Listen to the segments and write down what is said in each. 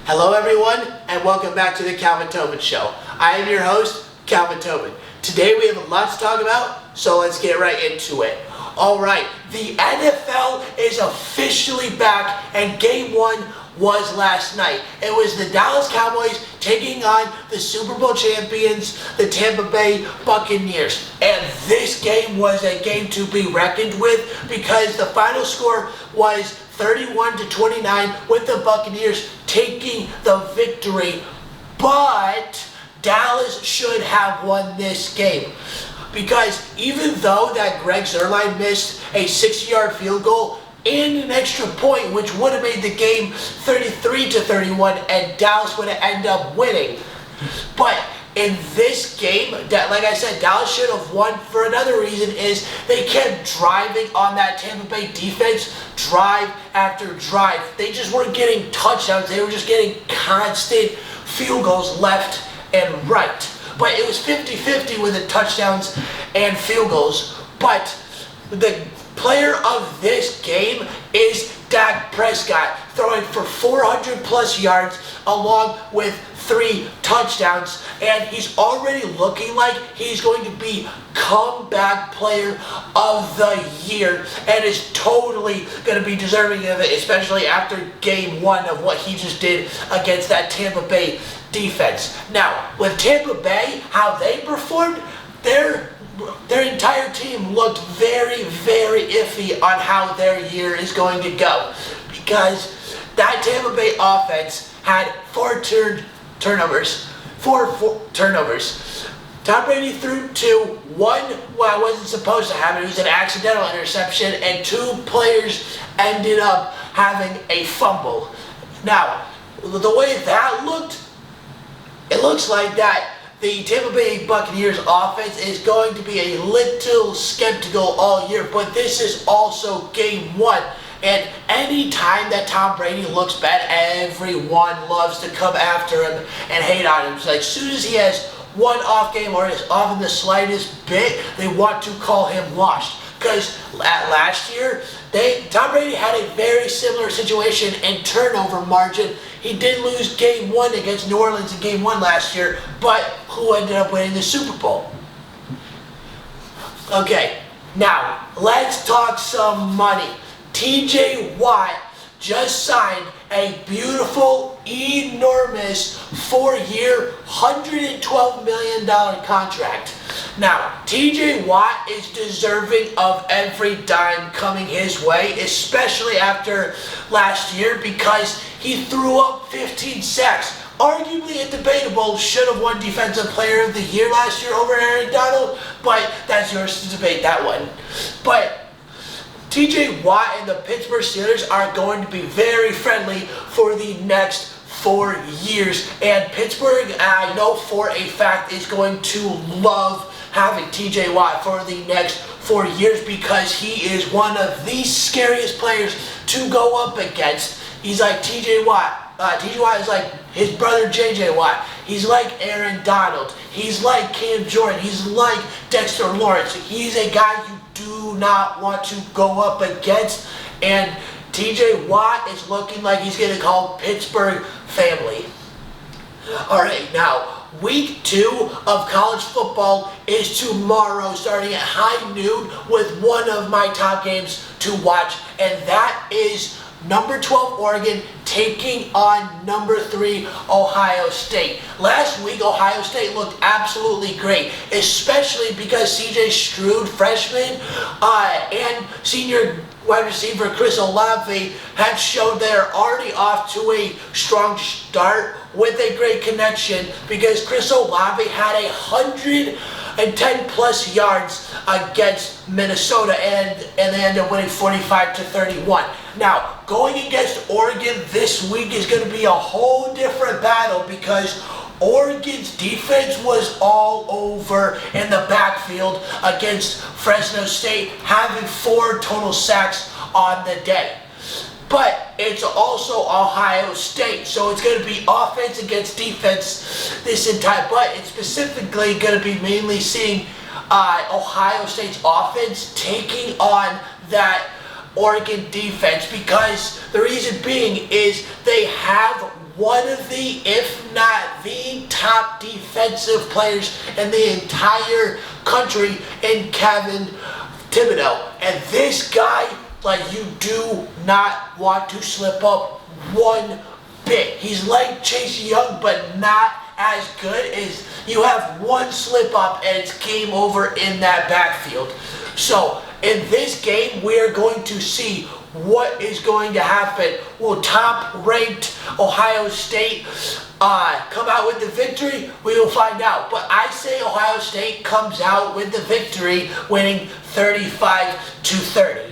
Hello everyone, and welcome back to the Calvin Tobin Show. I am your host, Calvin Tobin. Today we have a lot to talk about, so let's get right into it. Alright, the NFL is officially back, and Game 1 was last night. It was the Dallas Cowboys taking on the Super Bowl champions, the Tampa Bay Buccaneers. And this game was a game to be reckoned with because the final score was 31-29 with the Buccaneers taking the victory. But Dallas should have won this game, because even though that Greg Zuerlein missed a 60-yard field goal and an extra point, which would have made the game 33-31, and Dallas would have ended up winning. But in this game, like I said, Dallas should have won for another reason, is they kept driving on that Tampa Bay defense, drive after drive. They just weren't getting touchdowns. They were just getting constant field goals left and right. But it was 50-50 with the touchdowns and field goals. But the player of this game is Dak Prescott, throwing for 400 plus yards along with 3 touchdowns, and he's already looking like he's going to be comeback player of the year, and is totally going to be deserving of it, especially after Game 1 of what he just did against that Tampa Bay defense. Now, with Tampa Bay, how they performed, their entire team looked very, very iffy on how their year is going to go, because that Tampa Bay offense had 4 turnovers. Tom Brady threw 2, 1 wasn't supposed to happen. It was an accidental interception, and 2 players ended up having a fumble. Now, the way that looked, it looks like that the Tampa Bay Buccaneers offense is going to be a little skeptical all year, but this is also Game 1. And any time that Tom Brady looks bad, everyone loves to come after him and hate on him. So like, as soon as he has one off game or is off in the slightest bit, they want to call him washed. Because last year, Tom Brady had a very similar situation in turnover margin. He did lose Game 1 against New Orleans in Game 1 last year, but who ended up winning the Super Bowl? Okay, now let's talk some money. TJ Watt just signed a beautiful, enormous 4-year, $112 million contract. Now, TJ Watt is deserving of every dime coming his way, especially after last year, because he threw up 15 sacks. Arguably a debatable, should have won Defensive Player of the Year last year over Aaron Donald, but that's yours to debate that one. But TJ Watt and the Pittsburgh Steelers are going to be very friendly for the next 4 years. And Pittsburgh, I know for a fact, is going to love having TJ Watt for the next 4 years, because he is one of the scariest players to go up against. He's like TJ Watt. TJ Watt is like his brother JJ Watt. He's like Aaron Donald. He's like Cam Jordan. He's like Dexter Lawrence. He's a guy you do not want to go up against, and TJ Watt is looking like he's going to call Pittsburgh family. Alright, now week 2 of college football is tomorrow, starting at high noon, with one of my top games to watch, and that is number 12 Oregon taking on number 3 Ohio State. Last week, Ohio State looked absolutely great, especially because CJ Stroud, freshman, and senior wide receiver Chris Olave had shown they're already off to a strong start with a great connection, because Chris Olave had 110 plus yards against Minnesota, and they ended up winning 45-31. Now, going against Oregon this week is going to be a whole different battle, because Oregon's defense was all over in the backfield against Fresno State, having 4 total sacks on the day. But it's also Ohio State, so it's going to be offense against defense this entire, but it's specifically going to be mainly seeing Ohio State's offense taking on that Oregon defense, because the reason being is they have one of the, if not the top defensive players in the entire country in Kevin Thibodeau. And this guy, like, you do not want to slip up one bit. He's like Chase Young, but not as good. As you have one slip up and it's game over in that backfield. So in this game, we are going to see what is going to happen. Will top-ranked Ohio State come out with the victory? We will find out. But I say Ohio State comes out with the victory, winning 35-30.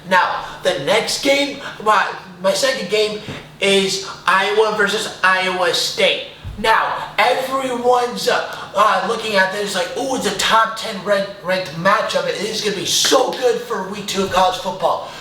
Now, the next game, my second game, is Iowa versus Iowa State. Now, everyone's looking at this like, ooh, it's a top 10 ranked matchup. It is going to be so good for week 2 of college football.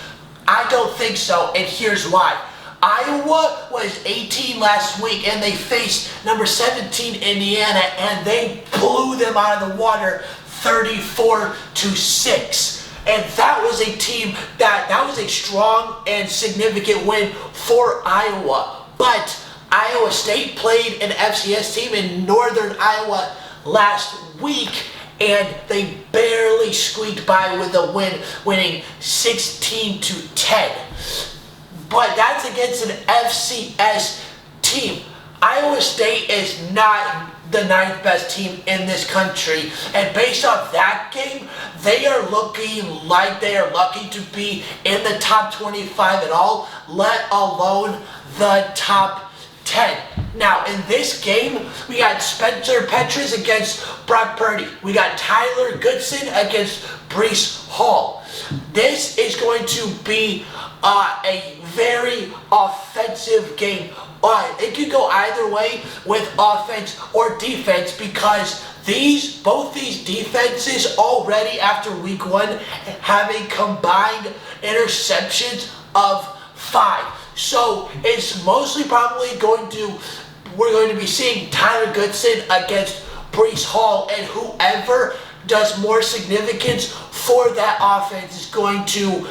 I don't think so, and here's why. Iowa was 18 last week, and they faced number 17 Indiana, and they blew them out of the water 34-6. And that was a team that was a strong and significant win for Iowa. But Iowa State played an FCS team in Northern Iowa last week, and they barely squeaked by with a win, winning 16-10. But that's against an FCS team. Iowa State is not the 9th best team in this country, and based off that game, they are looking like they are lucky to be in the top 25 at all, let alone the top 10. Now, in this game, we got Spencer Petras against Brock Purdy. We got Tyler Goodson against Breece Hall. This is going to be a very offensive game. It could go either way with offense or defense, because both these defenses already after week 1 have a combined interceptions of 5. So it's mostly probably we're going to be seeing Tyler Goodson against Breece Hall, and whoever does more significance for that offense is going to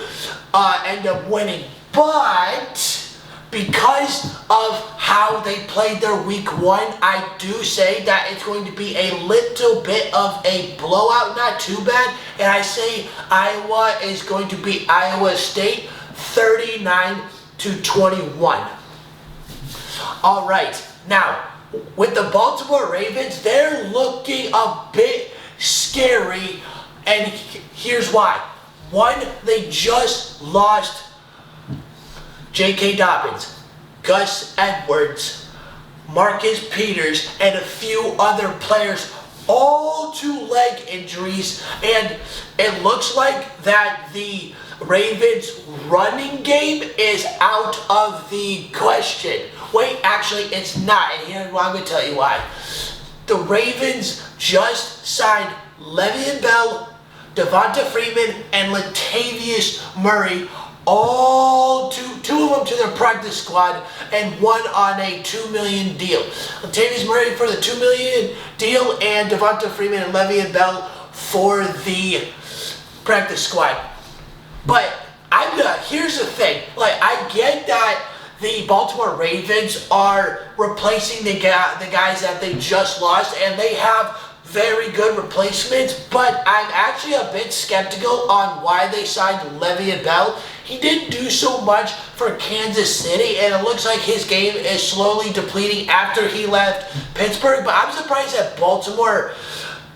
end up winning. But because of how they played their week 1, I do say that it's going to be a little bit of a blowout, not too bad. And I say Iowa is going to beat Iowa State 39-21. All right, now with the Baltimore Ravens, they're looking a bit scary, and here's why. One, they just lost J.K. Dobbins, Gus Edwards, Marcus Peters, and a few other players, all to leg injuries, and it looks like that the Ravens' running game is out of the question. Wait, actually, it's not, and here's why I'm going to tell you why. The Ravens just signed Le'Veon Bell, Devonta Freeman, and Latavius Murray, all two of them to their practice squad, and one on a $2 million deal. Latavius Murray for the $2 million deal, and Devonta Freeman and Le'Veon Bell for the practice squad. But here's the thing. Like, I get that the Baltimore Ravens are replacing the guys that they just lost, and they have very good replacements, but I'm actually a bit skeptical on why they signed Le'Veon Bell. He didn't do so much for Kansas City, and it looks like his game is slowly depleting after he left Pittsburgh, but I'm surprised that Baltimore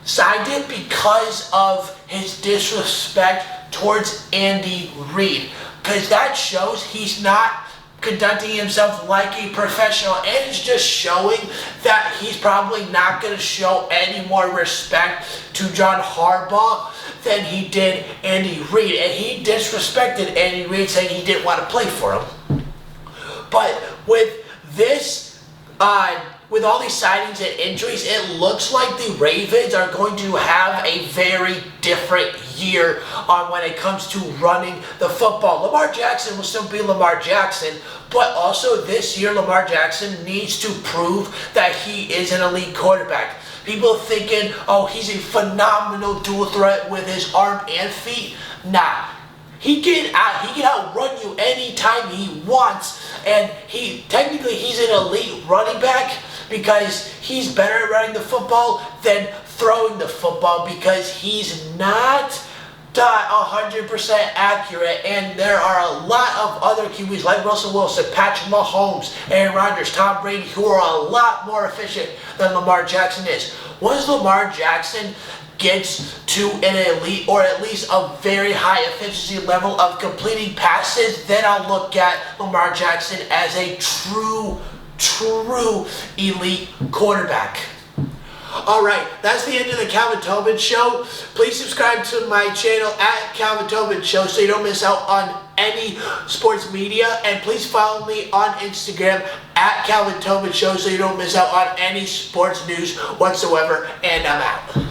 signed him because of his disrespect towards Andy Reid, because that shows he's not conducting himself like a professional, and it's just showing that he's probably not going to show any more respect to John Harbaugh than he did Andy Reid, and he disrespected Andy Reid, saying he didn't want to play for him. But with this, with all these signings and injuries, it looks like the Ravens are going to have a very different year on when it comes to running the football. Lamar Jackson will still be Lamar Jackson, but also this year Lamar Jackson needs to prove that he is an elite quarterback. People thinking, oh, he's a phenomenal dual threat with his arm and feet. Nah. He can outrun you anytime he wants, and he's an elite running back because he's better at running the football than throwing the football because he's not 100% accurate, and there are a lot of other QBs like Russell Wilson, Patrick Mahomes, Aaron Rodgers, Tom Brady who are a lot more efficient than Lamar Jackson is. Once Lamar Jackson gets to an elite or at least a very high efficiency level of completing passes, then I'll look at Lamar Jackson as a true elite quarterback. Alright, that's the end of the Calvin Tobin Show. Please subscribe to my channel at Calvin Tobin Show so you don't miss out on any sports media. And please follow me on Instagram at Calvin Tobin Show so you don't miss out on any sports news whatsoever. And I'm out.